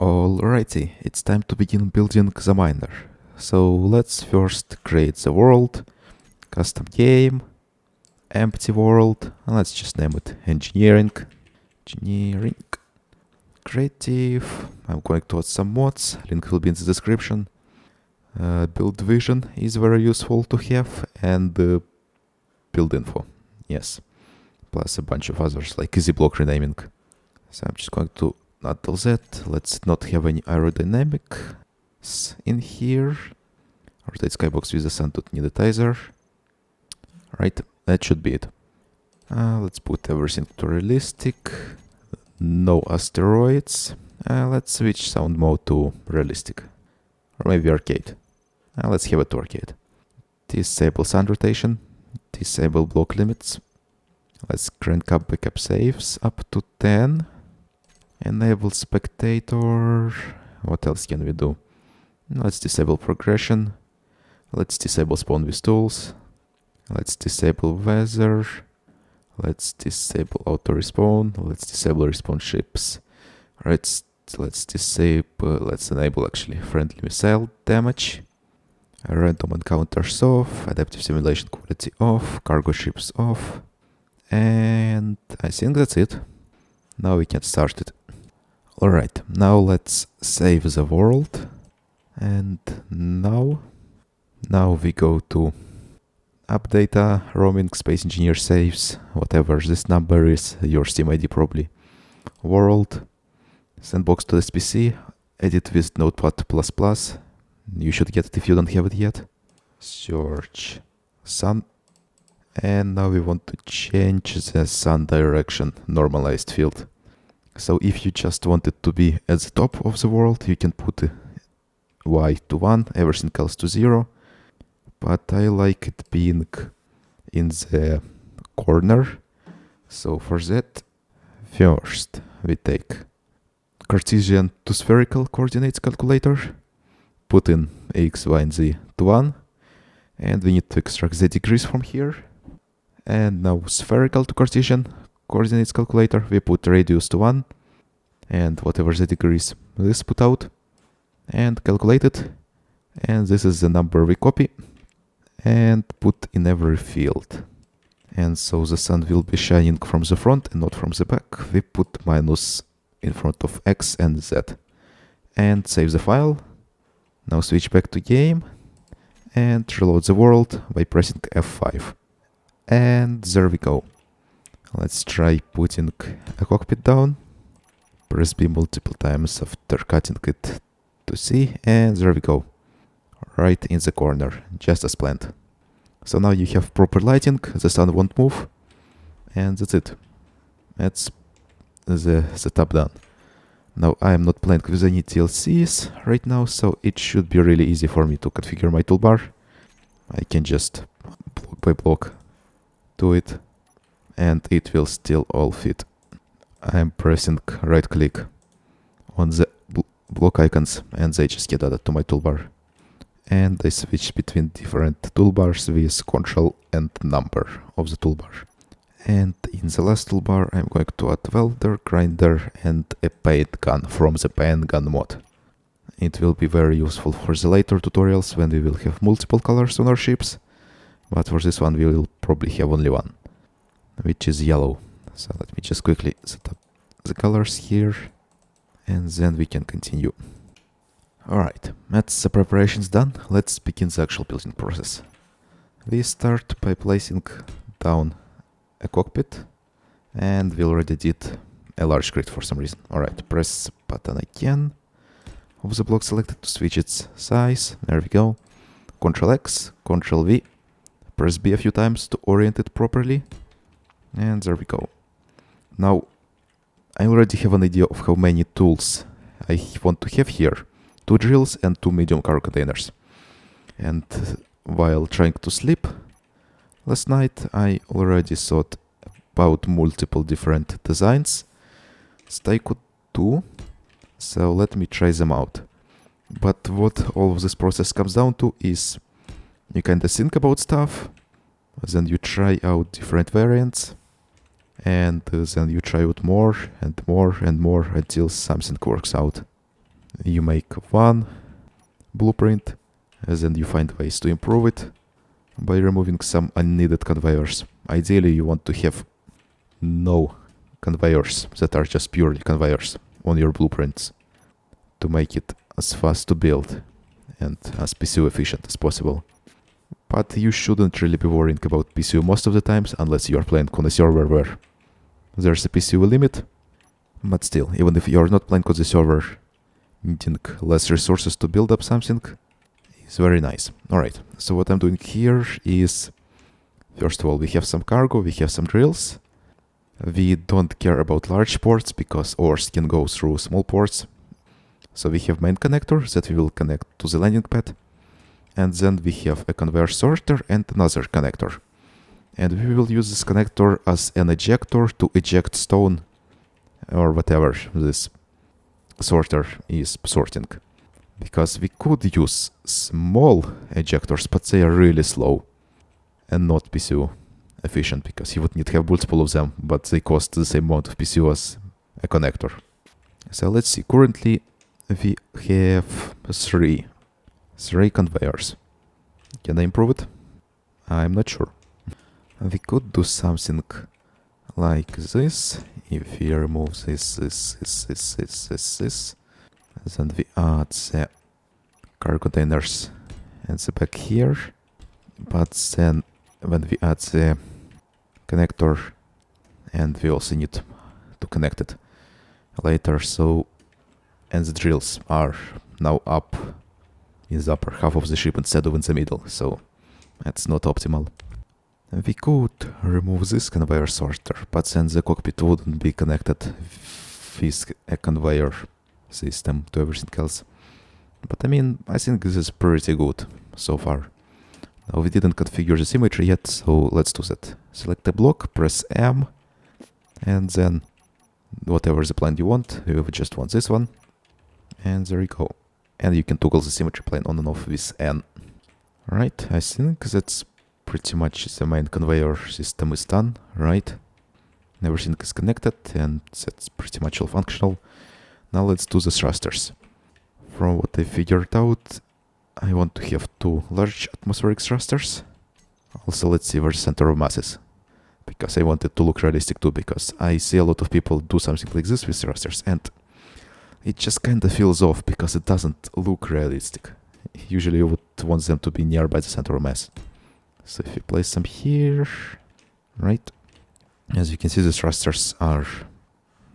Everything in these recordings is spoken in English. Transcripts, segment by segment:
Alrighty, it's time to begin building the miner. So let's first create the world, custom game, empty world, and let's just name it engineering, creative. I'm going to add some mods, link will be in the description. Build vision is very useful to have, and build info, yes, plus a bunch of others like easy block renaming. So I'm just going to not do that. Let's not have any aerodynamics in here. Rotate skybox with the sun.needitizer. Right, that should be it. Let's put everything to realistic. No asteroids. Let's switch sound mode to realistic. Or maybe arcade. Let's have it to arcade. Disable sound rotation. Disable block limits. Let's crank up backup saves up to 10. Enable spectator. What else can we do? Let's disable progression. Let's disable spawn with tools. Let's disable weather. Let's disable auto respawn. Let's disable respawn ships. Let's enable actually friendly missile damage. Random encounters off. Adaptive simulation quality off. Cargo ships off. And I think that's it. Now we can start it. Alright, now let's save the world. And now we go to app data, roaming, space engineer saves, whatever this number is, your Steam ID probably. World, sandbox to SPC, edit with Notepad++. You should get it if you don't have it yet. Search sun. And now we want to change the sun direction normalized field. So if you just want it to be at the top of the world, you can put Y to 1, everything else to 0. But I like it being in the corner. So for that, first we take Cartesian to spherical coordinates calculator, put in X, Y, and Z to 1, and we need to extract the degrees from here. And now spherical to Cartesian coordinates calculator, we put radius to 1, and whatever the degrees this put out, and calculate it. And this is the number we copy and put in every field. And so the sun will be shining from the front and not from the back. We put minus in front of X and Z. And save the file. Now switch back to game and reload the world by pressing F5. And there we go. Let's try putting a cockpit down. Press B multiple times after cutting it to C, and there we go. Right in the corner, just as planned. So now you have proper lighting, the sun won't move, and that's it. That's the setup done. Now I am not playing with any TLCs right now, so it should be really easy for me to configure my toolbar. I can just block by block do it, and it will still all fit. I am pressing right click on the block icons and they just get added to my toolbar. And I switch between different toolbars with control and number of the toolbar. And in the last toolbar I'm going to add welder, grinder and a paint gun from the paint gun mod. It will be very useful for the later tutorials when we will have multiple colors on our ships. But for this one we will probably have only one, which is yellow. So let me just quickly set up the colors here, and then we can continue. Alright, that's the preparations done. Let's begin the actual building process. We start by placing down a cockpit, and we already did a large grid for some reason. Alright, press button again of the block selected to switch its size. There we go. Ctrl X, Ctrl V. Press B a few times to orient it properly. And there we go. Now, I already have an idea of how many tools I want to have here. 2 drills and 2 medium cargo containers. And while trying to sleep last night, I already thought about multiple different designs that I could do. So let me try them out. But what all of this process comes down to is you kind of think about stuff, then you try out different variants, and then you try out more and more and more until something works out. You make one blueprint, and then you find ways to improve it by removing some unneeded conveyors. Ideally, you want to have no conveyors that are just purely conveyors on your blueprints to make it as fast to build and as PCU efficient as possible. But you shouldn't really be worrying about PCU most of the times unless you are playing on a server where there's a PCU limit. But still, even if you're not playing on the server, needing less resources to build up something is very nice. Alright, so what I'm doing here is, first of all, we have some cargo, we have some drills. We don't care about large ports because ores can go through small ports. So we have main connector that we will connect to the landing pad. And then we have a conveyor sorter and another connector. And we will use this connector as an ejector to eject stone or whatever this sorter is sorting. Because we could use small ejectors, but they are really slow and not PCU efficient because you would need to have multiple of them, but they cost the same amount of PCU as a connector. So let's see, currently we have three conveyors. Can I improve it? I'm not sure. We could do something like this. If we remove this, then we add the car containers and the back here. But then when we add the connector, and we also need to connect it later, so, and the drills are now up in the upper half of the ship instead of in the middle, so that's not optimal. We could remove this conveyor sorter, but then the cockpit wouldn't be connected with a conveyor system to everything else. But I mean, I think this is pretty good so far. Now we didn't configure the symmetry yet, so let's do that. Select a block, press M, and then whatever the plane you want, we just want this one. And there you go. And you can toggle the symmetry plane on and off with N. Right, I think that's pretty much the main conveyor system is done, right? Everything is connected and that's pretty much all functional. Now let's do the thrusters. From what I figured out, I want to have two large atmospheric thrusters. Also, let's see where the center of mass is, because I want it to look realistic too, because I see a lot of people do something like this with thrusters and it just kinda feels off because it doesn't look realistic. Usually you would want them to be nearby the center of mass. So if you place them here, right? As you can see, the thrusters are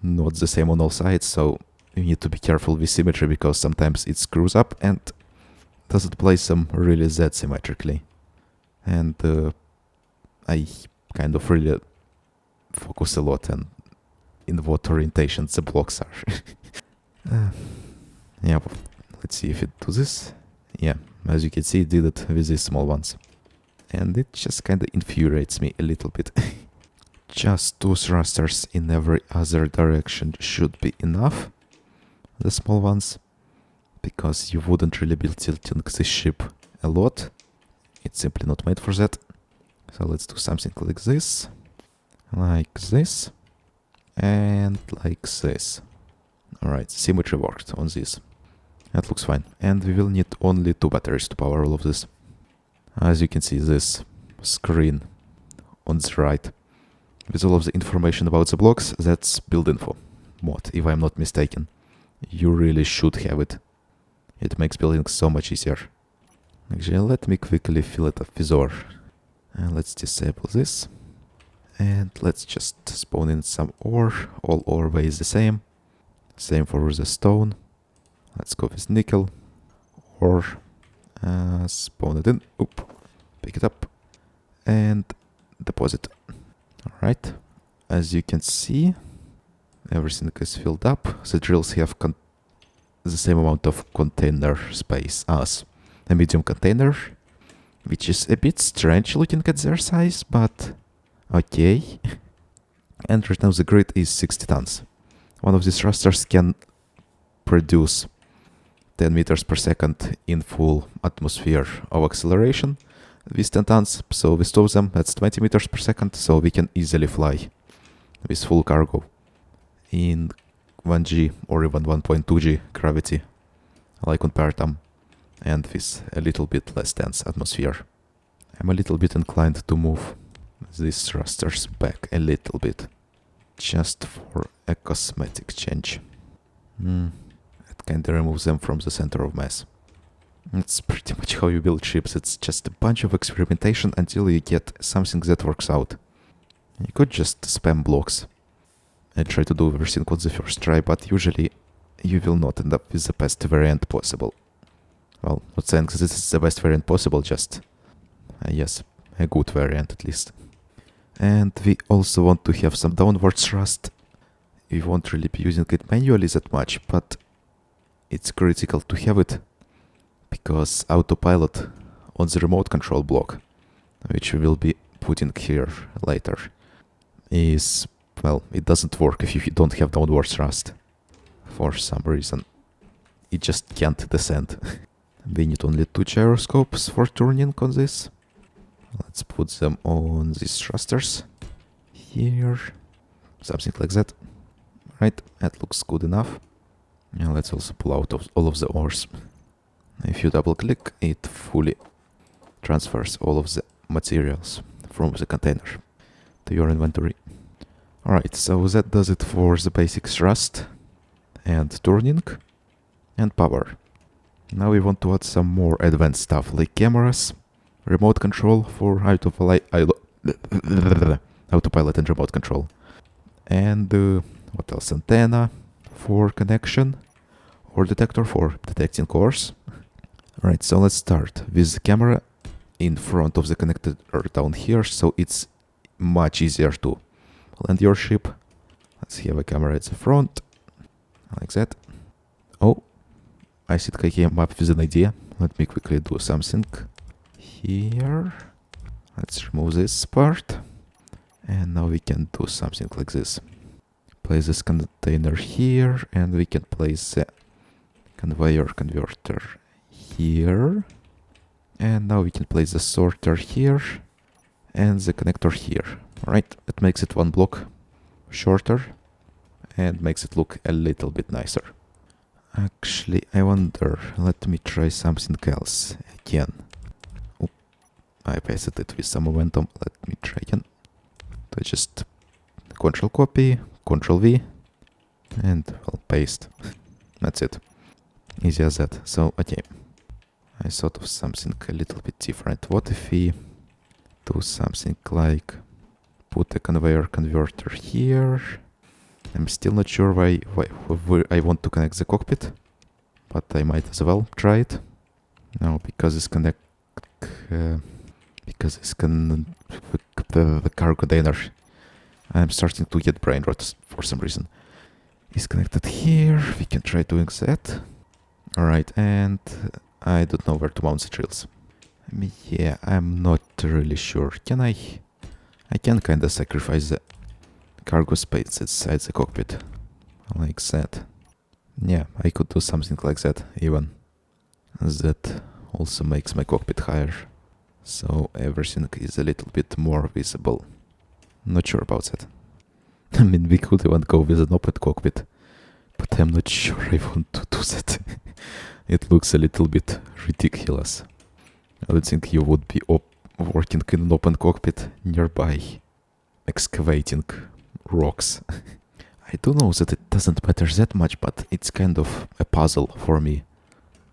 not the same on all sides, so you need to be careful with symmetry because sometimes it screws up and doesn't place them really that symmetrically. And I kind of really focus a lot on in what orientation the blocks are. Yeah, let's see if it does this. Yeah, as you can see, it did it with these small ones. And it just kind of infuriates me a little bit. Just two thrusters in every other direction should be enough. The small ones. Because you wouldn't really be tilting this ship a lot. It's simply not made for that. So let's do something like this. Like this. And like this. Alright, symmetry worked on this. That looks fine. And we will need only 2 batteries to power all of this. As you can see, this screen on the right with all of the information about the blocks, that's build info mod, if I'm not mistaken. You really should have it. It makes building so much easier. Actually, let me quickly fill it up with ore. And let's disable this. And let's just spawn in some ore. All ore weighs the same. Same for the stone. Let's go with nickel. Ore. Spawn it in. Oop. Pick it up. And deposit. Alright. As you can see, everything is filled up. The drills have the same amount of container space as a medium container, which is a bit strange looking at their size, but okay. And right now the grid is 60 tons. One of these thrusters can produce 10 meters per second in full atmosphere of acceleration with 10 tons, so with 2 of them that's 20 meters per second, so we can easily fly with full cargo in 1G or even 1.2G gravity like on Paratam, and with a little bit less dense atmosphere. I'm a little bit inclined to move these thrusters back a little bit, just for a cosmetic change. It kinda removes them from the center of mass. It's pretty much how you build ships. It's just a bunch of experimentation until you get something that works out. You could just spam blocks and try to do everything on the first try, but usually you will not end up with the best variant possible. Well, not saying this is the best variant possible, just, yes, a good variant at least. And we also want to have some downward thrust. We won't really be using it manually that much, but it's critical to have it, because autopilot on the remote control block, which we will be putting here later, is, well, it doesn't work if you don't have downward thrust. For some reason, it just can't descend. We need only 2 gyroscopes for turning on this. Let's put them on these thrusters here, something like that. Right, that looks good enough. And let's also pull out all of the ores. If you double click, it fully transfers all of the materials from the container to your inventory. Alright, so that does it for the basic thrust and turning and power. Now we want to add some more advanced stuff like cameras, remote control for autopilot and remote control. And what else? Antenna for connection, or detector for detecting cores. Right, so let's start with the camera in front of the connector down here, so it's much easier to land your ship. Let's have a camera at the front, like that. Oh, I think I came up with an idea. Let me quickly do something here. Let's remove this part. And now we can do something like this. Place this container here, and we can place the conveyor converter here. And now we can place the sorter here and the connector here. Right, it makes it one block shorter and makes it look a little bit nicer. Actually, I wonder, let me try something else again. Oop, I pasted it with some momentum. Let me try again. So just Control copy, Control V, and well, paste. That's it. Easy as that. So, okay. I thought of something a little bit different. What if we do something like put a conveyor converter here? I'm still not sure why I want to connect the cockpit, but I might as well try it. No, because it's the cargo container. I'm starting to get brain rot for some reason. It's connected here. We can try doing that. Alright, and I don't know where to mount the drills. Yeah, I'm not really sure. Can I can kinda sacrifice the cargo space inside the cockpit. Like that. Yeah, I could do something like that even. That also makes my cockpit higher. So everything is a little bit more visible. Not sure about that. I mean, we could even go with an open cockpit, but I'm not sure I want to do that. It looks a little bit ridiculous. I don't think you would be working in an open cockpit nearby, excavating rocks. I do know that it doesn't matter that much, but it's kind of a puzzle for me.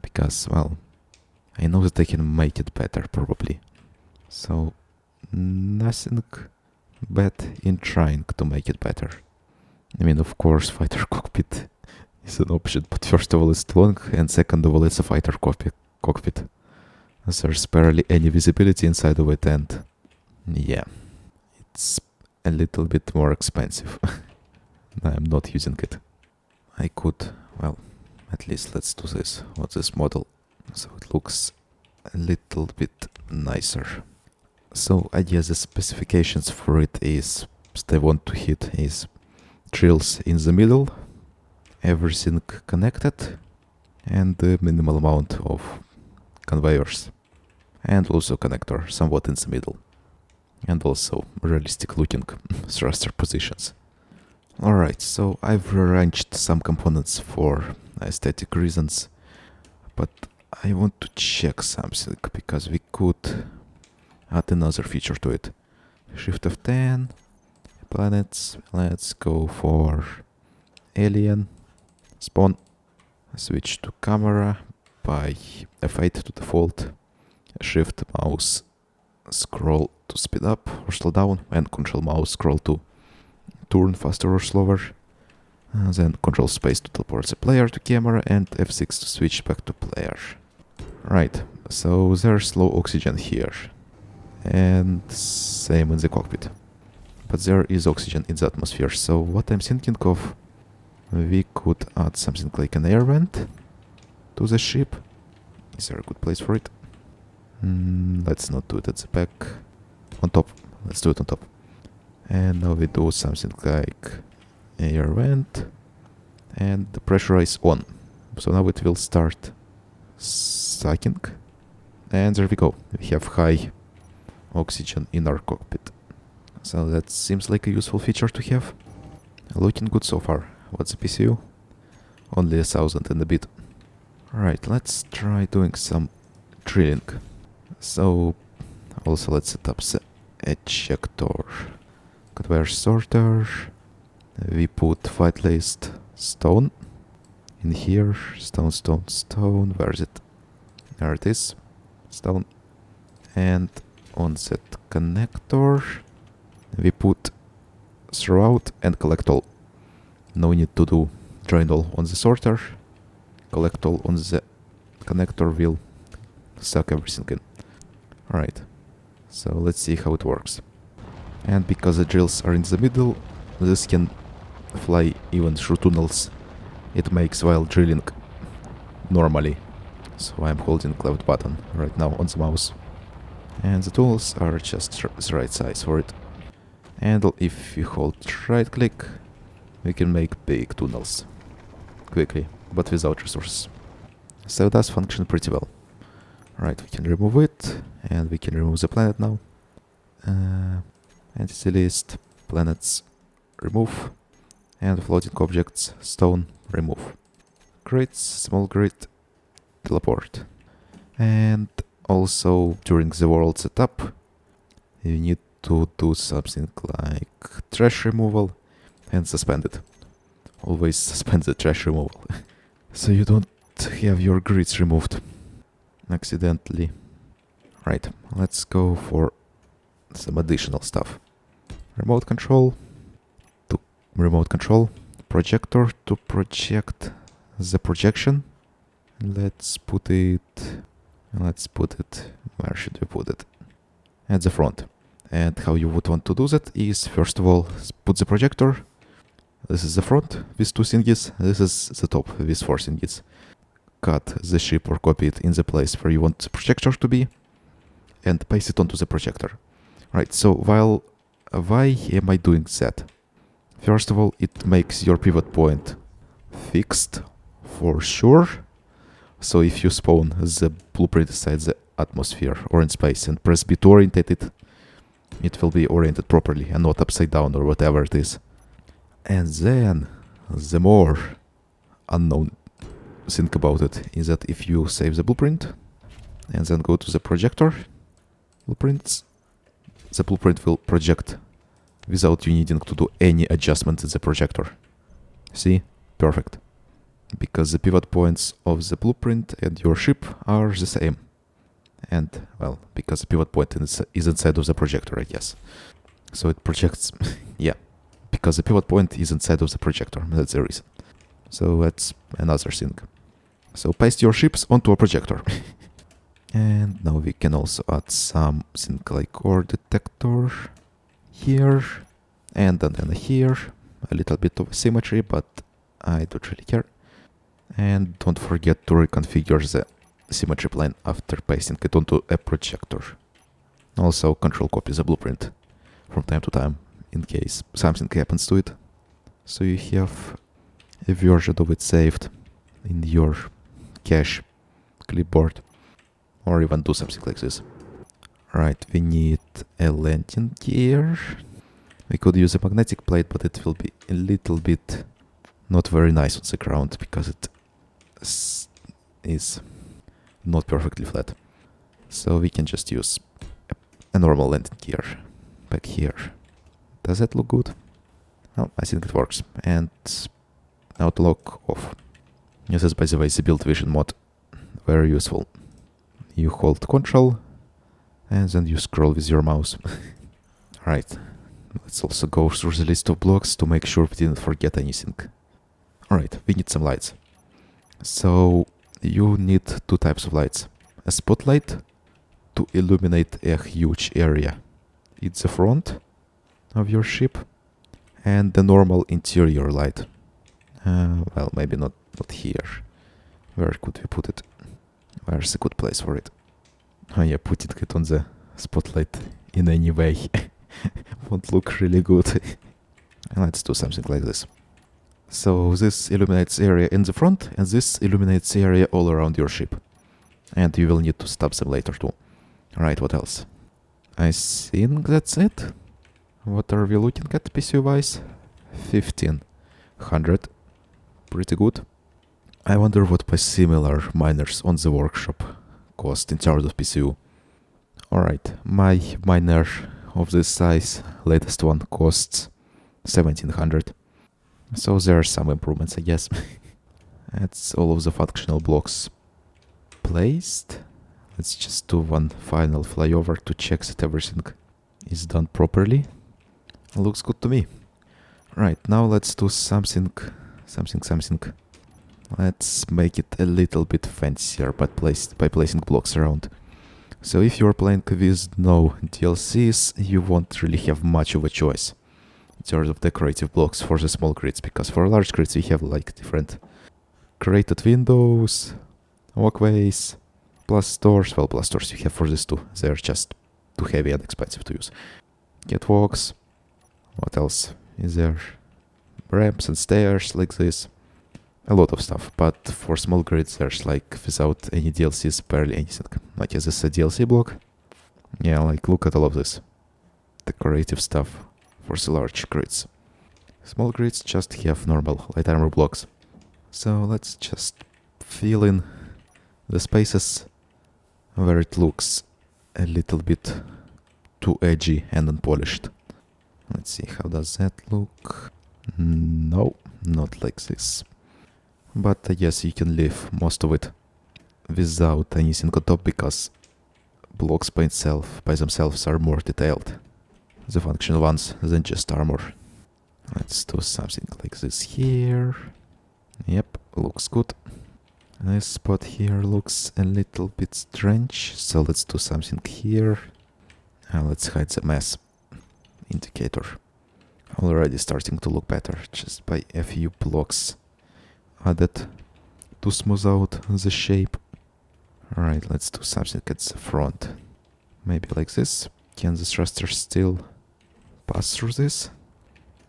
Because, well, I know that I can make it better, probably. So, nothing bad in trying to make it better. I mean, of course, fighter cockpit is an option, but first of all, it's long, and second of all, it's a fighter cockpit. There's barely any visibility inside of it, and yeah, it's a little bit more expensive. I'm not using it. I could, well, at least let's do this with this model, so it looks a little bit nicer. So I guess the specifications for it is, that I want to hit is drills in the middle, everything connected, and the minimal amount of conveyors, and also connector somewhat in the middle, and also realistic looking thruster positions. Alright, so I've rearranged some components for aesthetic reasons. But I want to check something, because we could add another feature to it. Shift F10, planets, let's go for alien, spawn, switch to camera by F8 to default, shift mouse scroll to speed up or slow down, and control mouse scroll to turn faster or slower. Then control space to teleport the player to camera, and F6 to switch back to player. Right, so there's low oxygen here. And same in the cockpit. But there is oxygen in the atmosphere, so what I'm thinking of, we could add something like an air vent to the ship. Is there a good place for it? Let's not do it at the back. On top. Let's do it on top. And now we do something like air vent. And the pressure is on. So now it will start sucking. And there we go. We have high oxygen in our cockpit. So that seems like a useful feature to have. Looking good so far. What's the PCU? Only 1,000 and a bit. Alright, let's try doing some drilling. So also let's set up the ejector. Conveyor sorter. We put white list stone in here. Stone, stone, stone. Where is it? There it is. Stone. And on that connector we put throughout and collect all. No need to do drain all on the sorter. Collect all on the connector will suck everything in. Alright, so let's see how it works. And because the drills are in the middle, this can fly even through tunnels. It makes while drilling normally. So I'm holding left button right now on the mouse. And the tools are just the right size for it. And if you hold right click, we can make big tunnels quickly, but without resources. So it does function pretty well. Right, we can remove it, and we can remove the planet now. Entity list, planets, remove, and floating objects, stone, remove. Grids, small grid, teleport. And also during the world setup, you need to do something like trash removal and suspend it. Always suspend the trash removal, so you don't have your grids removed accidentally. Right, let's go for some additional stuff. Remote control to remote control, projector to project the projection. Let's put it, where should we put it? At the front. And how you would want to do that is, first of all, put the projector. This is the front with 2 thingies, this is the top with 4 thingies. Cut the ship or copy it in the place where you want the projector to be, and paste it onto the projector. Right, so why am I doing that? First of all, it makes your pivot point fixed for sure. So if you spawn the blueprint inside the atmosphere or in space and press B to orientate it, it will be oriented properly and not upside down or whatever it is. And then the more unknown thing about it is that if you save the blueprint and then go to the projector, blueprints, the blueprint will project without you needing to do any adjustment in the projector. See? Perfect. Because the pivot points of the blueprint and your ship are the same. And, well, because the pivot point is inside of the projector, I guess. So it projects, yeah. Because the pivot point is inside of the projector, that's the reason. So that's another thing. So paste your ships onto a projector. And now we can also add something like core detector here. And antenna here. A little bit of symmetry, but I don't really care. And don't forget to reconfigure the symmetry plane after pasting it onto a projector. Also control copy the blueprint from time to time in case something happens to it. So you have a version of it saved in your cache clipboard, or even do something like this. Right, we need a landing gear. We could use a magnetic plate, but it will be a little bit not very nice on the ground because it is not perfectly flat. So we can just use a normal landing gear back here. Does that look good? Well, I think it works. And now to lock off. This is, by the way, the build vision mod. Very useful. You hold Ctrl and then you scroll with your mouse. Alright, let's also go through the list of blocks to make sure we didn't forget anything. Alright, we need some lights. So you need two types of lights. A spotlight to illuminate a huge area. It's the front of your ship, and the normal interior light. Well, maybe not here. Where could we put it? Where's a good place for it? Oh yeah, putting it on the spotlight in any way won't look really good. Let's do something like this. So this illuminates area in the front, and this illuminates area all around your ship. And you will need to stop them later too. Alright, what else? I think that's it. What are we looking at PCU-wise? 1500. Pretty good. I wonder what my similar miners on the workshop cost in terms of PCU. Alright, my miner of this size, latest one, costs 1700. So there are some improvements, I guess. That's all of the functional blocks placed. Let's just do one final flyover to check that everything is done properly. Looks good to me. Right, now let's do something. Let's make it a little bit fancier by placing blocks around. So if you're playing with no DLCs, you won't really have much of a choice in terms of decorative blocks for the small grids, because for large grids we have like different created windows, walkways, plus doors. Well, plus doors you have for this too. They're just too heavy and expensive to use. Catwalks. What else is there? Ramps and stairs like this. A lot of stuff, but for small grids there's like, without any DLCs, barely anything. Like, is this a DLC block? Yeah, like, look at all of this decorative stuff for the large grids. Small grids just have normal light armor blocks. So let's just fill in the spaces where it looks a little bit too edgy and unpolished. Let's see, how does that look? No, not like this. But I guess you can leave most of it without anything on top, because blocks by themselves are more detailed, the functional ones, than just armor. Let's do something like this here. Yep, looks good. This spot here looks a little bit strange, so let's do something here. Let's hide the mass indicator. Already starting to look better, just by a few blocks added to smooth out the shape. Alright, let's do something at the front. Maybe like this. Can the thrusters still pass through this?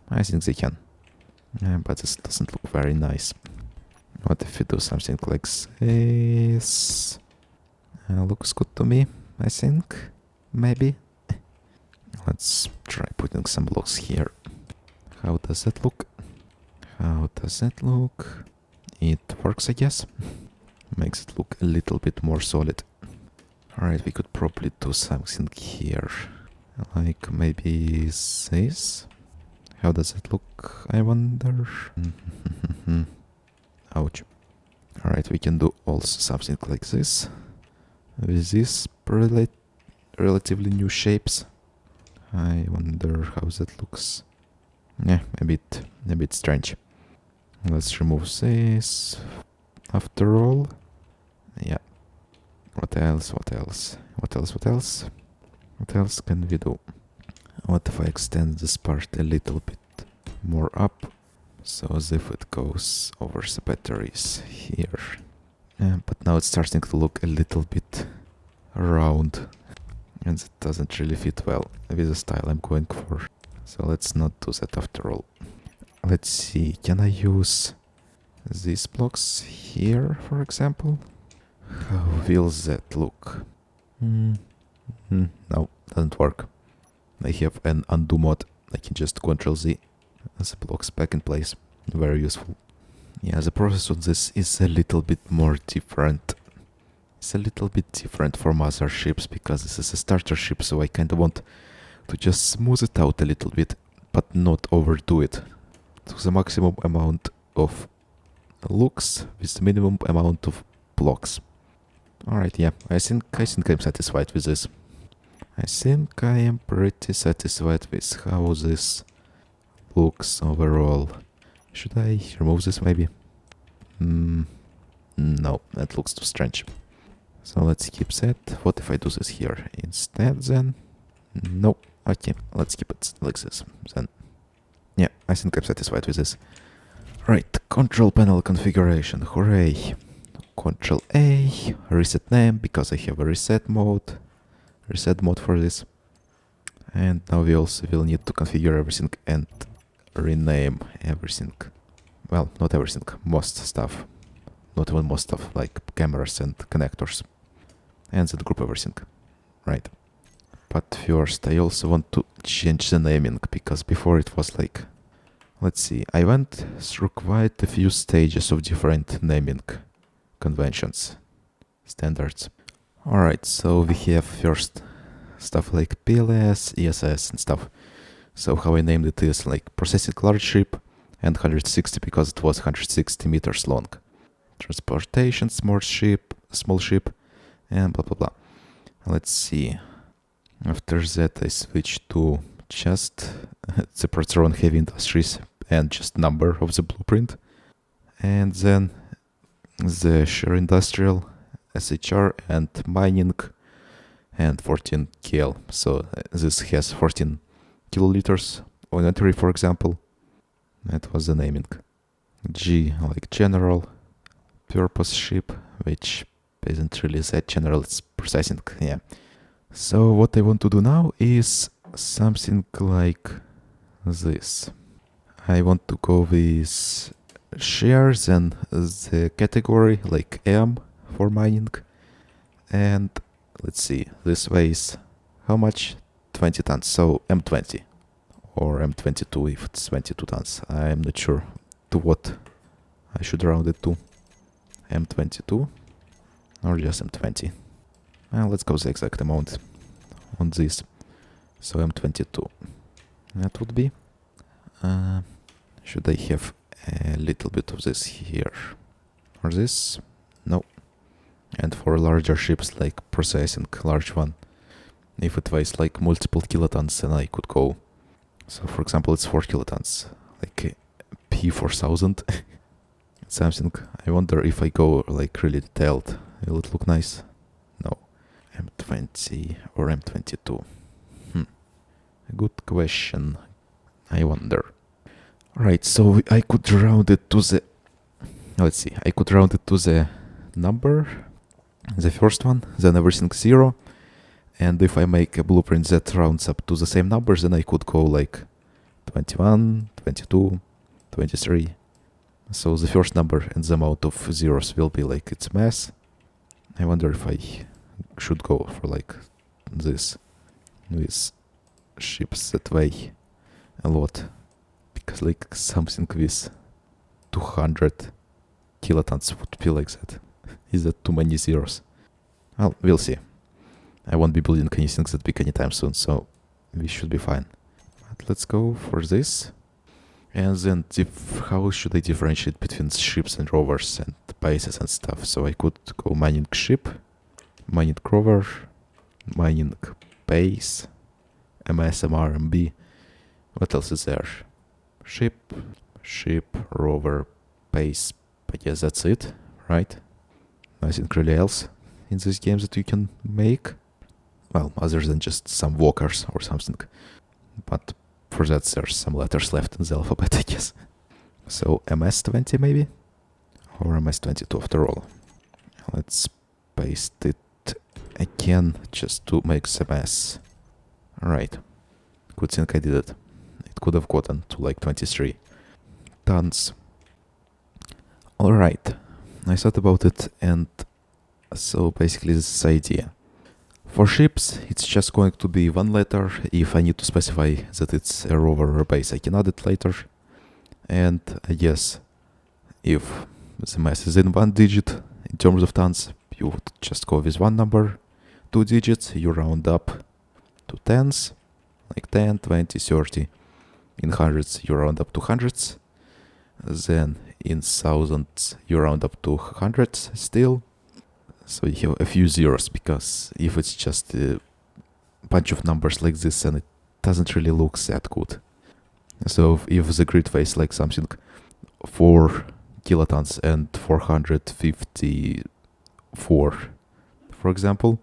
I think they can. But this doesn't look very nice. What if we do something like this? Looks good to me, I think. Maybe. Let's try putting some blocks here. How does that look? How does that look? It works, I guess. Makes it look a little bit more solid. Alright, we could probably do something here. Like maybe this? How does it look, I wonder? Ouch. Alright, we can do also something like this. With these relatively new shapes. I wonder how that looks. Yeah, a bit strange. Let's remove this. After all. Yeah. What else? What else can we do? What if I extend this part a little bit more up, so as if it goes over the batteries here. But now it's starting to look a little bit round, and it doesn't really fit well with the style I'm going for. So let's not do that after all. Let's see, can I use these blocks here, for example? How will that look? No, doesn't work. I have an undo mod. I can just Ctrl-Z as the blocks back in place. Very useful. Yeah, the process on this is a little bit more different. is a little bit different from other ships because this is a starter ship, so I kind of want to just smooth it out a little bit, but not overdo it to the maximum amount of looks with the minimum amount of blocks. Alright, yeah, I think I'm satisfied with this. I think I am pretty satisfied with how this looks overall. Should I remove this maybe? No, that looks too strange. So let's keep that. What if I do this here instead then? No. Okay, let's keep it like this then. Yeah, I think I'm satisfied with this. Right, control panel configuration, hooray. Control A, reset name, because I have a reset mode for this. And now we also will need to configure everything and rename everything. Well, not everything, most stuff. Not even most stuff, like cameras and connectors. And then group everything. Right. But first I also want to change the naming, because before it was like... Let's see, I went through quite a few stages of different naming conventions, standards. Alright, so we have first stuff like PLS, ESS and stuff. So how I named it is like processing large ship and 160 because it was 160 meters long. Transportation small ship, and blah blah blah. Let's see. After that I switched to just the Proteron Heavy Industries and just number of the blueprint. And then the Shear Industrial, SHR and Mining and 14 KL. So this has 14 kiloliters on entry, for example. That was the naming. G like general purpose ship, which isn't really that general, it's processing, yeah. So what I want to do now is something like this. I want to go with shares and the category like M for mining. And let's see, this weighs how much? 20 tons, so M20 or M22 if it's 22 tons. I'm not sure to what I should round it to. M22 or just M20. Well, let's go the exact amount on this. So M22. That would be. Should I have a little bit of this here? Or this? No. And for larger ships like processing, large one, if it weighs like multiple kilotons, then I could go. So for example, it's 4 kilotons, like P4000. Something. I wonder if I go like really detailed, will it look nice? No. M20 or M22? Good question. I wonder. Right, so I could round it to the... Let's see, I could round it to the number, the first one, then everything 0. And if I make a blueprint that rounds up to the same numbers, then I could go like 21, 22, 23. So the first number and the amount of zeros will be like its mass. I wonder if I should go for like this with ships that weigh a lot. Because like something with 200 kilotons would be like that. Is that too many zeros? Well, we'll see. I won't be building anything that big anytime soon, so we should be fine. But let's go for this. And then how should I differentiate between ships and rovers and bases and stuff? So I could go mining ship, mining rover, mining base, MS, MR, MB. What else is there? Ship, rover, base. I guess that's it, right? Nothing really else in this game that you can make. Well, other than just some walkers or something. But for that there's some letters left in the alphabet, I guess. So MS-20 maybe? Or MS-22 after all. Let's paste it again just to make the mess. Alright. Good thing I did it. It could have gotten to like 23 tons. Alright. I thought about it, and so basically this is the idea. For ships, it's just going to be one letter. If I need to specify that it's a rover or a base, I can add it later. And I guess if the mass is in 1 digit in terms of tons, you would just go with one number, 2 digits, you round up to tens, like 10, 20, 30. In hundreds, you round up to hundreds. Then in thousands, you round up to hundreds still. So you have a few zeros, because if it's just a bunch of numbers like this, then it doesn't really look that good. So if the grid weighs like something 4 kilotons and 454, for example,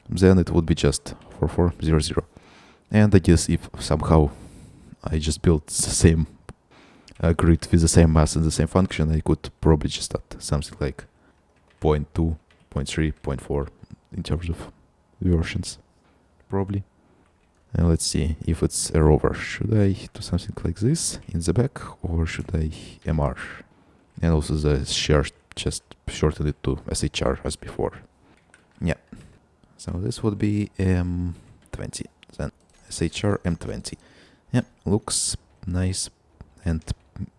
then it would be just 4400. And I guess if somehow I just built the same grid with the same mass and the same function, I could probably just add something like 0.2, 0.3, 0.4 in terms of versions, probably. And let's see if it's a rover. Should I do something like this in the back, or should I MR? And also the share, just shorten it to SHR as before. Yeah. So this would be M20, then SHR M20. Yeah, looks nice and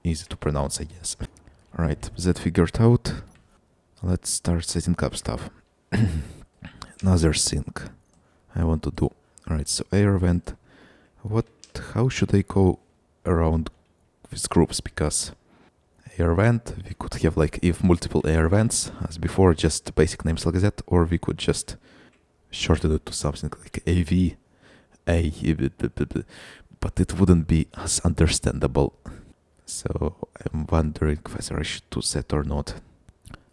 easy to pronounce, I guess. Alright, that figured out. Let's start setting up stuff. Another thing I want to do. Alright, so air vent. How should I go around with groups? Because air vent, we could have like if multiple air vents as before, just basic names like that, or we could just shorten it to something like AV, but it wouldn't be as understandable. So I'm wondering whether I should do that or not.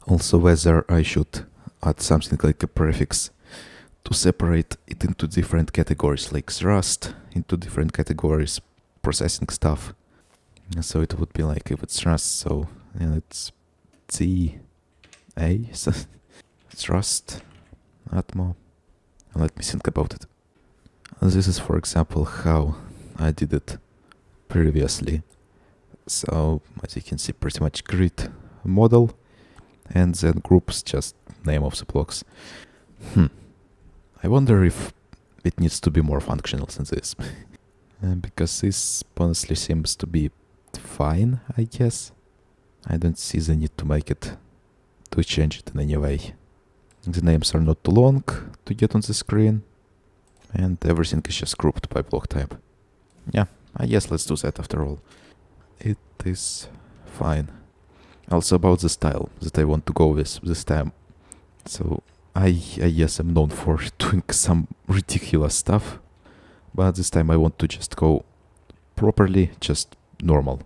Also whether I should add something like a prefix to separate it into different categories, like thrust into different categories, processing stuff. So it would be like if it's thrust, so it's TA, so thrust, Atmo. Let me think about it. This is, for example, how I did it previously. So as you can see, pretty much grid model, and then groups, just name of the blocks. I wonder if it needs to be more functional than this. Because this honestly seems to be fine, I guess. I don't see the need to change it in any way. The names are not too long to get on the screen, and everything is just grouped by block type. Yeah, I guess let's do that after all. It is fine. Also about the style that I want to go with this time. So I guess I'm known for doing some ridiculous stuff, but this time I want to just go properly, just normal,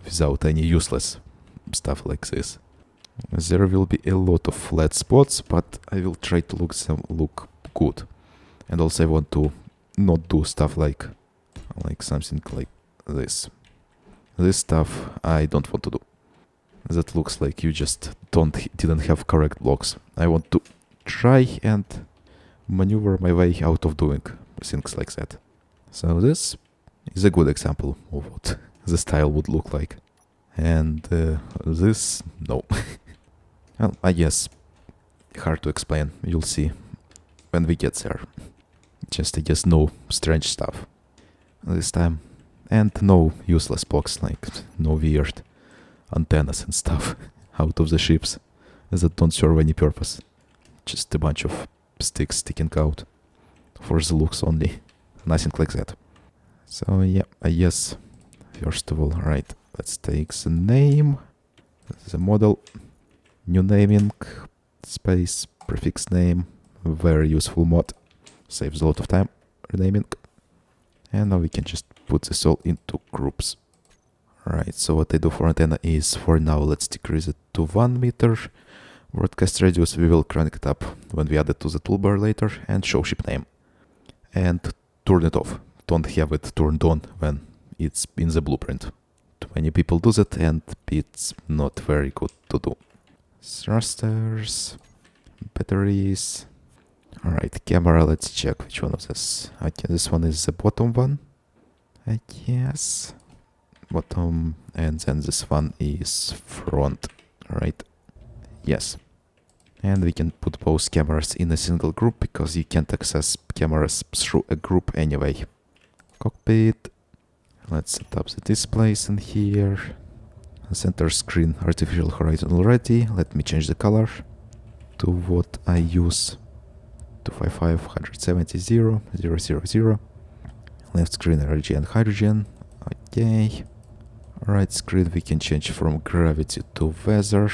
without any useless stuff like this. There will be a lot of flat spots, but I will try to look good. And also I want to not do stuff like something like this. This stuff I don't want to do. That looks like you just didn't have correct blocks. I want to try and maneuver my way out of doing things like that. So this is a good example of what the style would look like. And this, no. Well, I guess hard to explain. You'll see when we get there. Just, I guess, no strange stuff this time. And no useless blocks, like no weird antennas and stuff out of the ships that don't serve any purpose. Just a bunch of sticks sticking out for the looks only. Nothing like that. So yeah, I guess first of all, right, let's take the name, the model, new naming, space, prefix name, very useful mod, saves a lot of time renaming. And now we can just put this all into groups. Right, so what I do for antenna is, for now, let's decrease it to 1 meter. Broadcast radius, we will crank it up when we add it to the toolbar later, and show ship name. And turn it off. Don't have it turned on when it's in the blueprint. Too many people do that, and it's not very good to do. Thrusters, batteries. Alright, camera, let's check which one of this. Okay, this one is the bottom one, I guess. Bottom, and then this one is front, right? Yes. And we can put both cameras in a single group, because you can't access cameras through a group anyway. Cockpit. Let's set up the displays in here. Center screen, artificial horizon already. Let me change the color. to what I use. 255.170.0.0.0.0. Left screen RG and hydrogen. Okay. Right screen we can change from gravity to weather,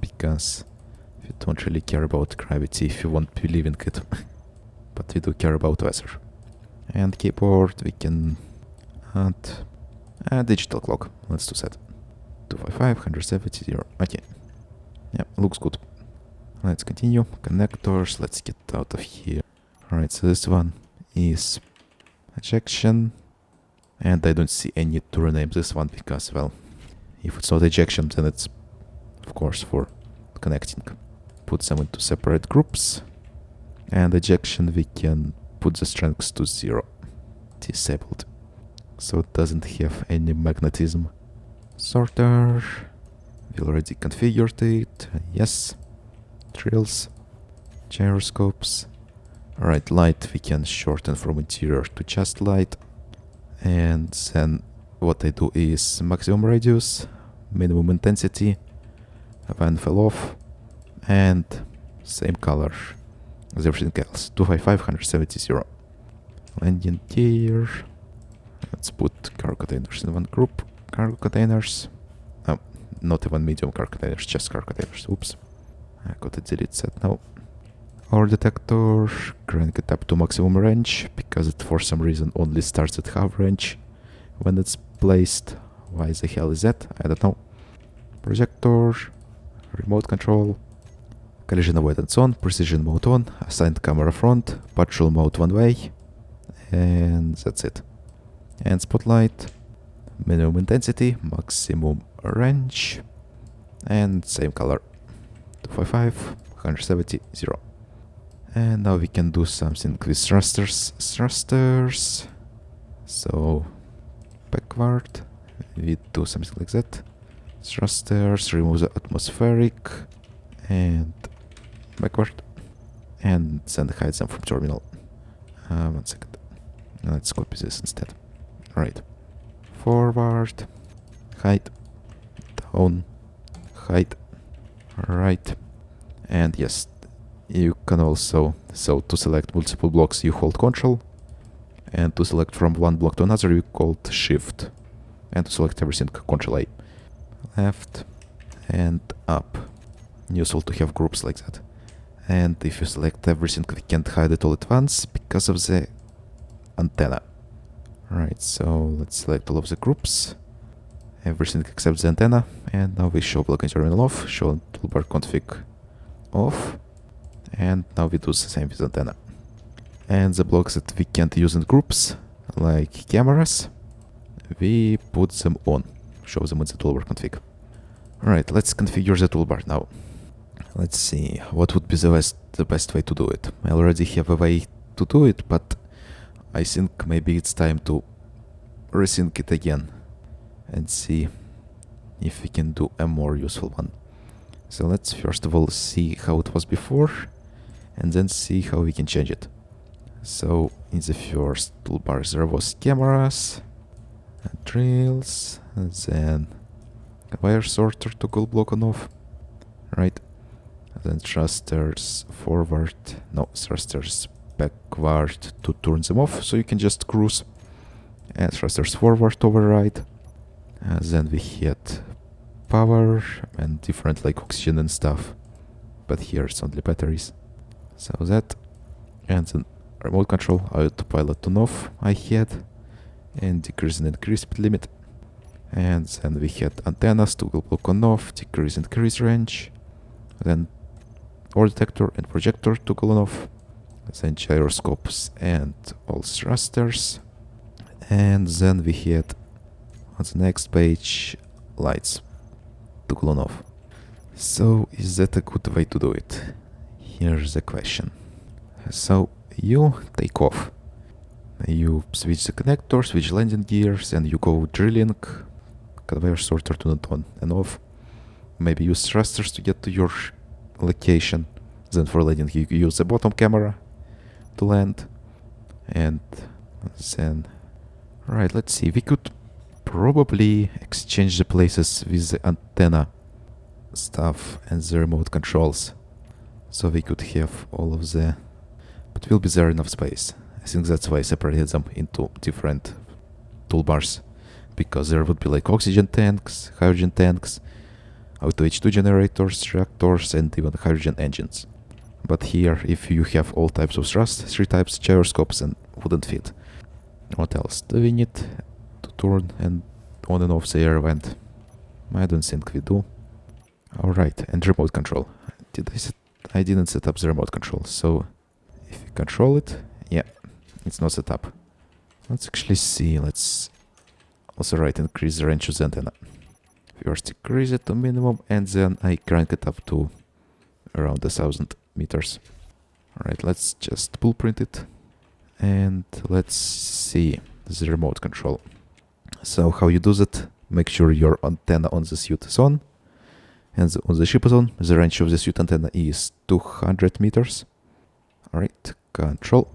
because we don't really care about gravity if you won't believe in it. But we do care about weather. And keyboard we can add a digital clock. Let's do that. 255.170.0. Okay. Yeah, looks good. Let's continue. Connectors. Let's get out of here. Alright, so this one is ejection. And I don't see any need to rename this one because, well, if it's not ejection, then it's, of course, for connecting. Put them into separate groups. And ejection, we can put the strengths to 0. Disabled. So it doesn't have any magnetism. Sorter. We already configured it. Yes. Drills. Gyroscopes. Alright, light we can shorten from interior to just light. And then what I do is maximum radius, minimum intensity, van fell off, and same color as everything else. 255.170.0. Landing gear. Let's put cargo containers in one group. Cargo containers. Oh, not even medium cargo containers, just cargo containers. Oops. I gotta delete that now. Our detector, crank it up to maximum range, because it for some reason only starts at half range when it's placed. Why the hell is that? I don't know. Projector, remote control, collision avoidance on, precision mode on, assigned camera front, partial mode one way, and that's it. And spotlight, minimum intensity, maximum range, and same color. 255.170.0. And now we can do something with thrusters. So backward, we do something like that. Thrusters, remove the atmospheric, and backward, and then hide them from terminal. 1 second. Let's copy this instead. Right. Forward, hide, down, hide, right, and yes. You can also, so to select multiple blocks you hold Ctrl, and to select from one block to another you hold Shift, and to select everything Ctrl A. Left and up. Useful to have groups like that. And if you select everything we can't hide it all at once because of the antenna. Right, so let's select all of the groups, everything except the antenna, and now we show block and terminal off, show toolbar config off. And now we do the same with antenna. And the blocks that we can't use in groups, like cameras, we put them on. Show them in the toolbar config. Alright, let's configure the toolbar now. Let's see, what would be the best way to do it. I already have a way to do it, but I think maybe it's time to rethink it again and see if we can do a more useful one. So let's first of all see how it was before, and then see how we can change it. So in the first toolbar there was cameras, drills, and then wire sorter toggle block on off, right? And then thrusters forward, no, thrusters backward to turn them off, so you can just cruise, and thrusters forward override. And then we had power and different like oxygen and stuff, but here it's only batteries. So that, and then remote control, autopilot on off I had, and decrease and increase speed limit. And then we had antennas, toggle block on off, decrease increase range, then or detector and projector toggle on off, then gyroscopes and all thrusters. And then we had on the next page lights toggle on off. So is that a good way to do it? Here's the question. So you take off, you switch the connector, switch landing gears, and you go drilling, conveyor sorter to not on and off. Maybe use thrusters to get to your location. Then for landing you use the bottom camera to land. And then, right, let's see, we could probably exchange the places with the antenna stuff and the remote controls. So we could have all of the... But will be there enough space? I think that's why I separated them into different toolbars. Because there would be like oxygen tanks, hydrogen tanks, auto H2 generators, reactors, and even hydrogen engines. But here, if you have all types of thrust, 3 types gyroscopes, and wouldn't fit. What else do we need to turn and on and off the air vent? I don't think we do. Alright, and remote control. I didn't set up the remote control, so if you control it, yeah, it's not set up. Let's actually see, let's also increase the range of the antenna. First increase it to minimum, and then I crank it up to around 1000 meters. Alright, let's just blueprint it, and let's see the remote control. So how you do that, make sure your antenna on the suit is on, and on the ship is on. The range of the suit antenna is 200 meters. Alright, control.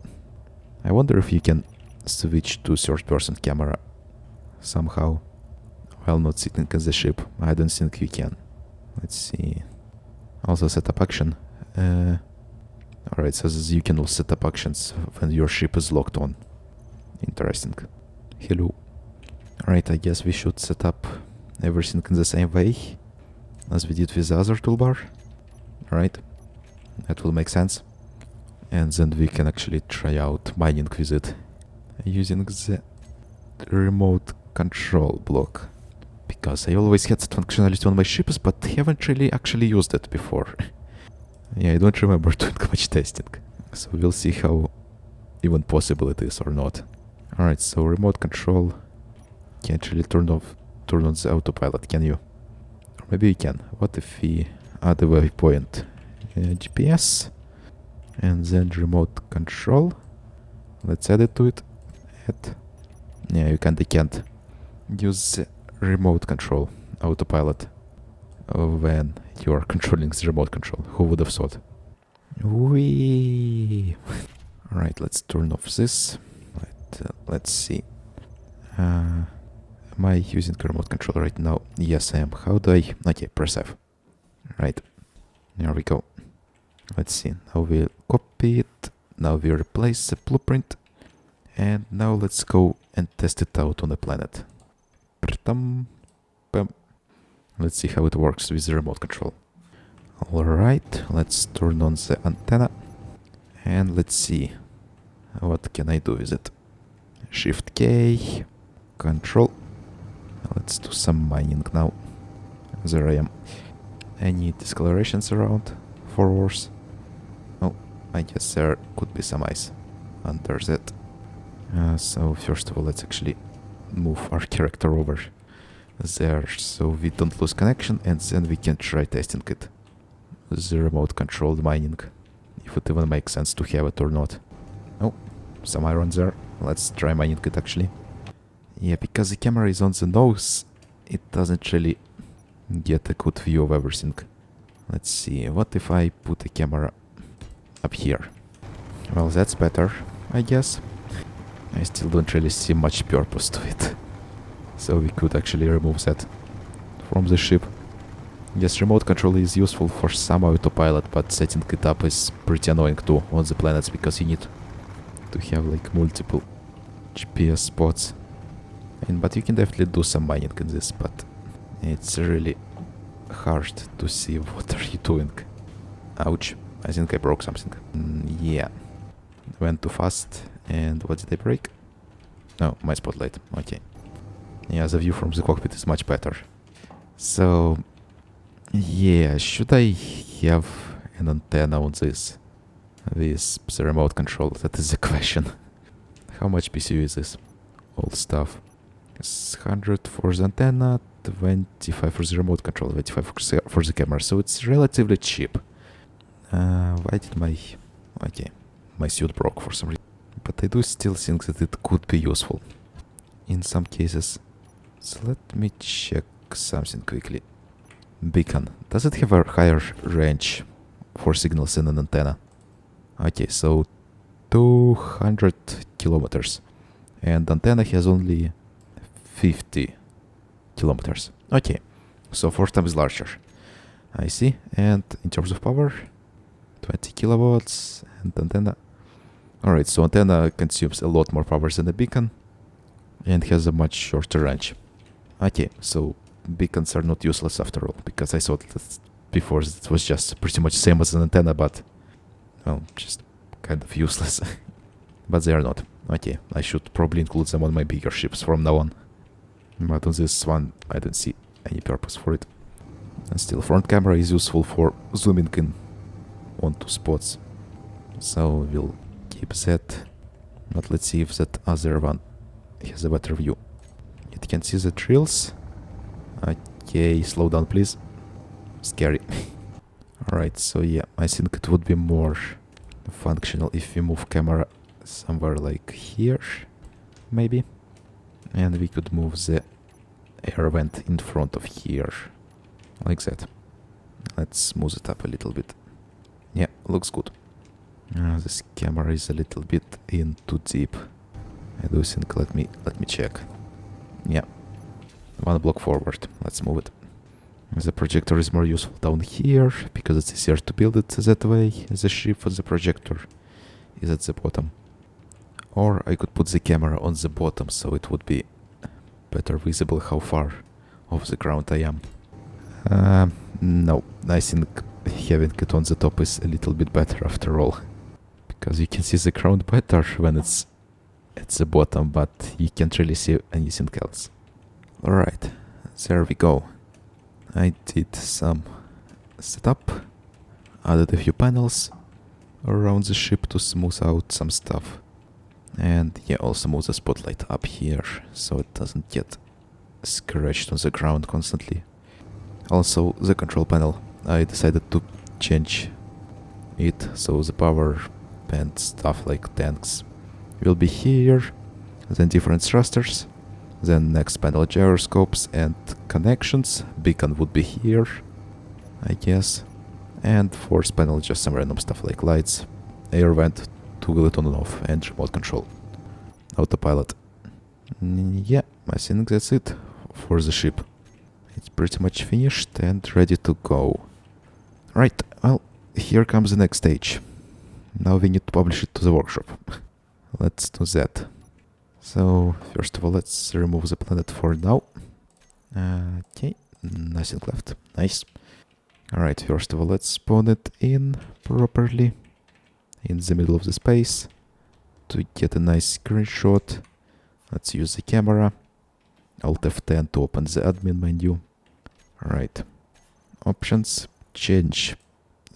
I wonder if you can switch to third-person camera somehow while not sitting in the ship. I don't think you can. Let's see. Also set up action. Alright, so you can also set up actions when your ship is locked on. Interesting. Hello. Alright, I guess we should set up everything in the same way as we did with the other toolbar. Alright, that will make sense. And then we can actually try out mining with it using the remote control block. Because I always had that functionality on my ships, but haven't really actually used it before. Yeah, I don't remember doing much testing. So we'll see how even possible it is or not. Alright, so remote control. Can't really turn on the autopilot, can you? Or maybe you can. What if we add a waypoint? GPS. And then remote control. Let's add it to it. Yeah, you can't use the remote control autopilot when you are controlling the remote control. Who would have thought? Whee! Alright, let's turn off this. Let's see. Am I using the remote control right now? Yes, I am. How do I... Okay, press F. Right. There we go. Let's see. Now we'll copy it. Now we replace the blueprint. And now let's go and test it out on the planet. Let's see how it works with the remote control. Alright, let's turn on the antenna. And let's see. What can I do with it? Shift K. Control. Let's do some mining now. There I am. Any discolorations around? Forwards? Oh, I guess there could be some ice under that. So first of all, let's actually move our character over there so we don't lose connection, and then we can try testing it. The remote controlled mining. If it even makes sense to have it or not. Oh, some iron there. Let's try mining it actually. Yeah, because the camera is on the nose, it doesn't really get a good view of everything. Let's see, what if I put a camera up here? Well, that's better, I guess. I still don't really see much purpose to it. So we could actually remove that from the ship. Yes, remote control is useful for some autopilot, but setting it up is pretty annoying too on the planets, because you need to have like multiple GPS spots. But you can definitely do some mining in this, but it's really hard to see what are you doing. Ouch, I think I broke something. Yeah, went too fast. And what did I break? Oh, my spotlight. Okay. Yeah, the view from the cockpit is much better. So, yeah, should I have an antenna on this? With the remote control? That is the question. How much PCU is this? All stuff. It's 100 for the antenna, 25 for the remote control, 25 for the camera. So it's relatively cheap. Why did my... Okay, my suit broke for some reason. But I do still think that it could be useful in some cases. So let me check something quickly. Beacon. Does it have a higher range for signals than an antenna? Okay, so 200 kilometers. And antenna has only 50 kilometers. Okay, so 4 times larger. I see. And in terms of power, 20 kilowatts and antenna. Alright, so antenna consumes a lot more power than a beacon and has a much shorter range. Okay, so beacons are not useless after all, because I thought that before it was just pretty much same as an antenna, but well, just kind of useless. But they are not. Okay, I should probably include them on my bigger ships from now on. But on this one, I don't see any purpose for it. And still, front camera is useful for zooming in onto spots. So we'll keep that. But let's see if that other one has a better view. It can see the drills. Okay, slow down please. Scary. Alright, so yeah, I think it would be more functional if we move camera somewhere like here, maybe. And we could move the air vent in front of here, like that. Let's smooth it up a little bit. Yeah, looks good. This camera is a little bit in too deep. I do think, let me check. Yeah, one block forward. Let's move it. The projector is more useful down here, because it's easier to build it that way. The ship for the projector is at the bottom. Or I could put the camera on the bottom, so it would be better visible how far off the ground I am. No, I think having it on the top is a little bit better after all. Because you can see the ground better when it's at the bottom, but you can't really see anything else. Alright, there we go. I did some setup, added a few panels around the ship to smooth out some stuff. And yeah, also move the spotlight up here, so it doesn't get scratched on the ground constantly. Also, the control panel, I decided to change it, so the power and stuff like tanks will be here, then different thrusters, then next panel gyroscopes and connections, beacon would be here, I guess, and fourth panel just some random stuff like lights, air vent, toggle it on and off, and remote control. Autopilot. Yeah, I think that's it for the ship. It's pretty much finished and ready to go. Right, well, here comes the next stage. Now we need to publish it to the workshop. Let's do that. So, first of all, let's remove the planet for now. Okay, nothing left. Nice. Alright, first of all, let's spawn it in properly. In the middle of the space. To get a nice screenshot, let's use the camera. Alt F10 to open the admin menu. Alright. Options. Change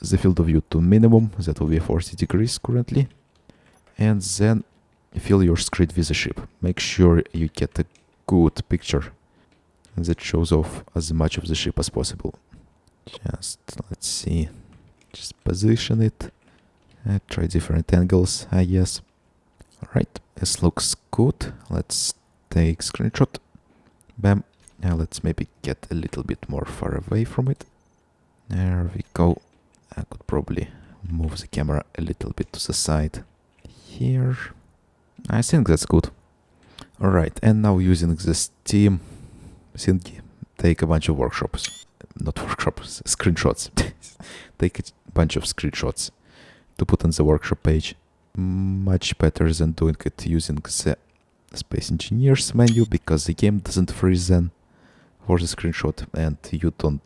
the field of view to minimum. That will be 40 degrees currently. And then fill your screen with the ship. Make sure you get a good picture that shows off as much of the ship as possible. Just, let's see. Just position it. Try different angles, I guess. Alright, this looks good. Let's take screenshot. Bam. Now let's maybe get a little bit more far away from it. There we go. I could probably move the camera a little bit to the side here. I think that's good. Alright, and now using the Steam thingy, take a bunch of workshops. Not workshops, screenshots. Take a bunch of screenshots to put on the workshop page. Much better than doing it using the Space Engineers menu, because the game doesn't freeze then for the screenshot, and you don't,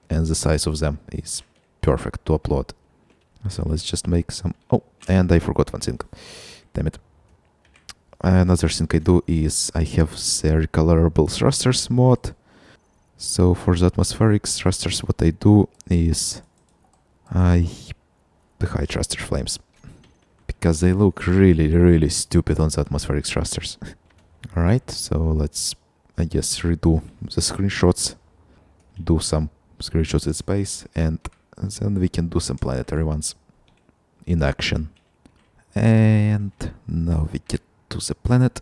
and the size of them is perfect to upload. So let's just make some. Oh, and I forgot one thing. Damn it. Another thing I do is I have the recolorable thrusters mod. So for the atmospheric thrusters, what I do is I hide thruster flames, because they look really stupid on the atmospheric thrusters. Alright, so let's, I guess, redo the screenshots, do some screenshots in space, and then we can do some planetary ones in action. And now we get to the planet.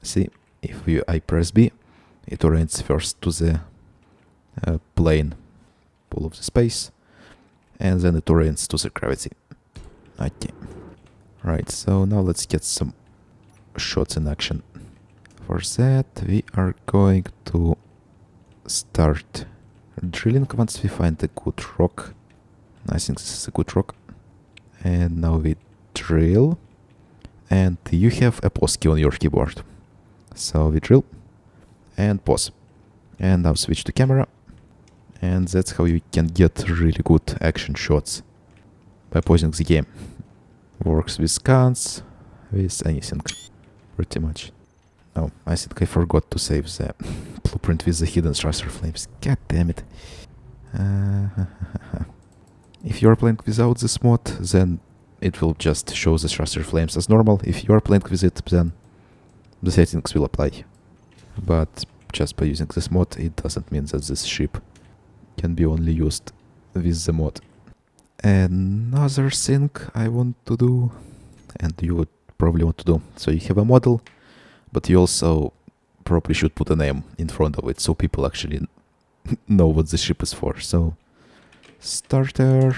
See, if I press B, it orients first to the plane pool of the space, and then it orients to the gravity. Okay. Right, so now let's get some shots in action. For that, we are going to start drilling once we find a good rock I think this is a good rock. And now we drill. And you have a pause key on your keyboard. So we drill and pause. And now switch to camera. And that's how you can get really good action shots by pausing the game. Works with scans, with anything, pretty much. Oh, I think I forgot to save the blueprint with the hidden thruster flames. God damn it. If you're playing without this mod, then it will just show the thruster flames as normal. If you're playing with it, then the settings will apply. But just by using this mod, it doesn't mean that this ship can be only used with the mod. Another thing I want to do, and you would probably want to do, so you have a model, but you also probably should put a name in front of it so people actually know what the ship is for. So, starter,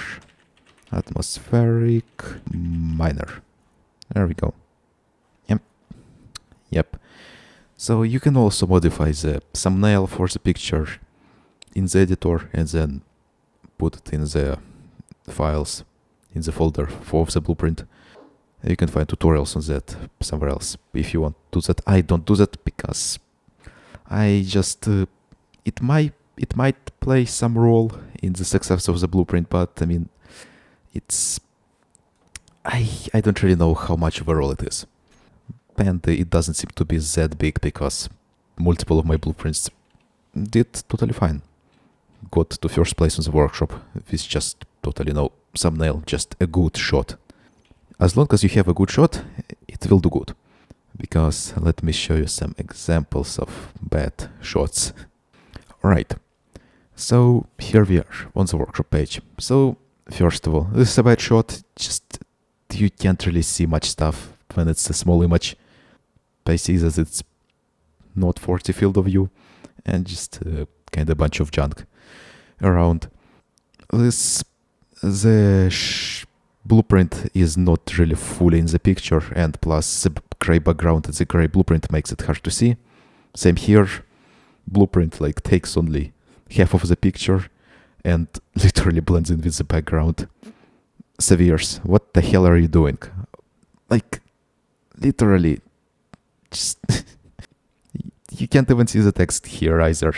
atmospheric, minor. There we go. Yep. So you can also modify the thumbnail for the picture in the editor and then put it in the files in the folder for the blueprint. You can find tutorials on that somewhere else if you want to do that. I don't do that because I just it might play some role in the success of the blueprint, but I mean it's I don't really know how much of a role it is. And it doesn't seem to be that big because multiple of my blueprints did totally fine. Got to first place in the workshop with just totally no thumbnail, just a good shot. As long as you have a good shot, it will do good. Because let me show you some examples of bad shots. Alright, so here we are on the workshop page. So first of all, this is a bad shot, just you can't really see much stuff when it's a small image. I see that it's not 40 field of view and just kind of a bunch of junk around. The blueprint is not really fully in the picture, and plus the gray background and the gray blueprint makes it hard to see. Same here, blueprint like takes only half of the picture and literally blends in with the background. Seviers, what the hell are you doing? Like, literally, just you can't even see the text here either.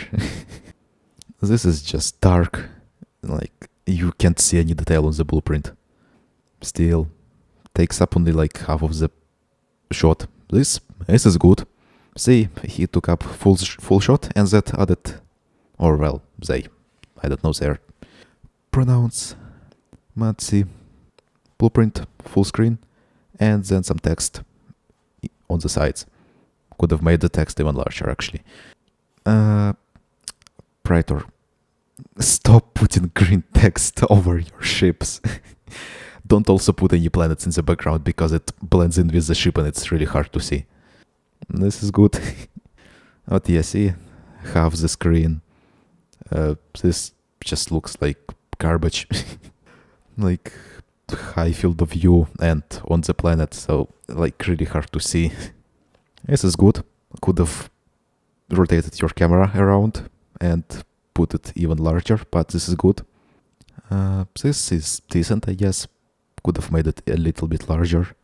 This is just dark, like you can't see any detail on the blueprint. Still, takes up only like half of the shot. This is good. See, he took up full shot and that added, or well, I don't know their pronouns. Let's see, blueprint, full screen, and then some text on the sides. Could have made the text even larger, actually. Praetor, stop putting green text over your ships. Don't also put any planets in the background because it blends in with the ship and it's really hard to see. This is good. But yeah, see, half the screen. This just looks like garbage. Like high field of view and on the planet, so like really hard to see. This is good. Could have rotated your camera around and put it even larger, but this is good. This is decent, I guess. Could have made it a little bit larger.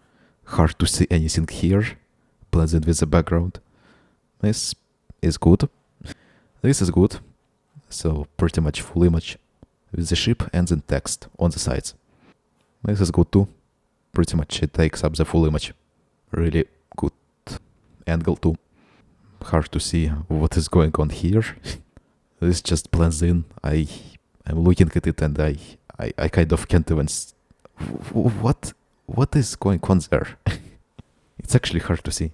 Hard to see anything here. Blends in with the background. This is good. This is good. So pretty much full image with the ship and then text on the sides. This is good too. Pretty much it takes up the full image. Really good angle too. Hard to see what is going on here. This just blends in. I'm looking at it and I kind of can't even... What is going on there? It's actually hard to see.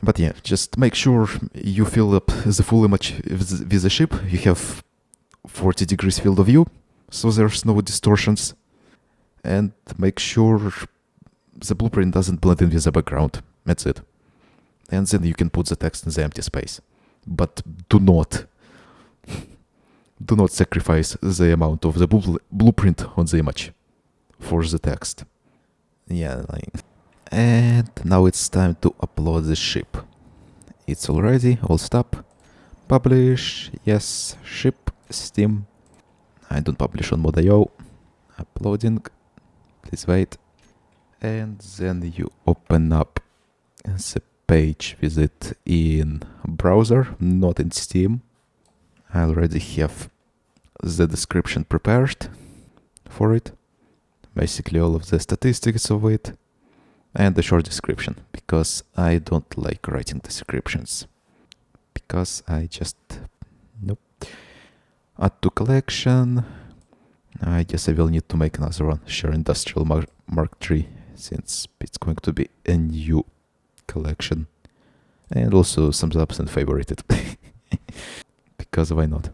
But yeah, just make sure you fill up the full image with the ship. You have 40 degrees field of view, so there's no distortions. And make sure the blueprint doesn't blend in with the background. That's it. And then you can put the text in the empty space. But do not sacrifice the amount of the blueprint on the image for the text. Yeah, like... And now it's time to upload the ship. It's all ready, all stop. Publish, yes, ship, Steam. I don't publish on mod.io. Uploading. Please wait. And then you open up the page with it in browser, not in Steam. I already have the description prepared for it. Basically all of the statistics of it. And the short description, because I don't like writing descriptions. Because I just... Nope. Add to collection. I guess I will need to make another one. Share Industrial Mark III, since it's going to be a new collection. And also sums up and favorited. Because why not?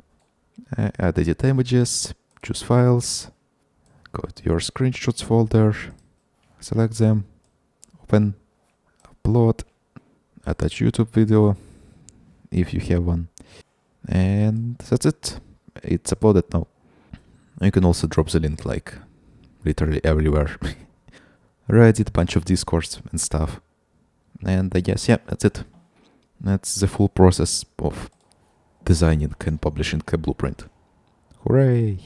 Add edit images, choose files, go to your screenshots folder, select them, open, upload, attach YouTube video, if you have one. And that's it. It's uploaded now. You can also drop the link like literally everywhere. Reddit, bunch of Discords and stuff. And I guess, yeah, that's it. That's the full process of designing and publishing a blueprint. Hooray!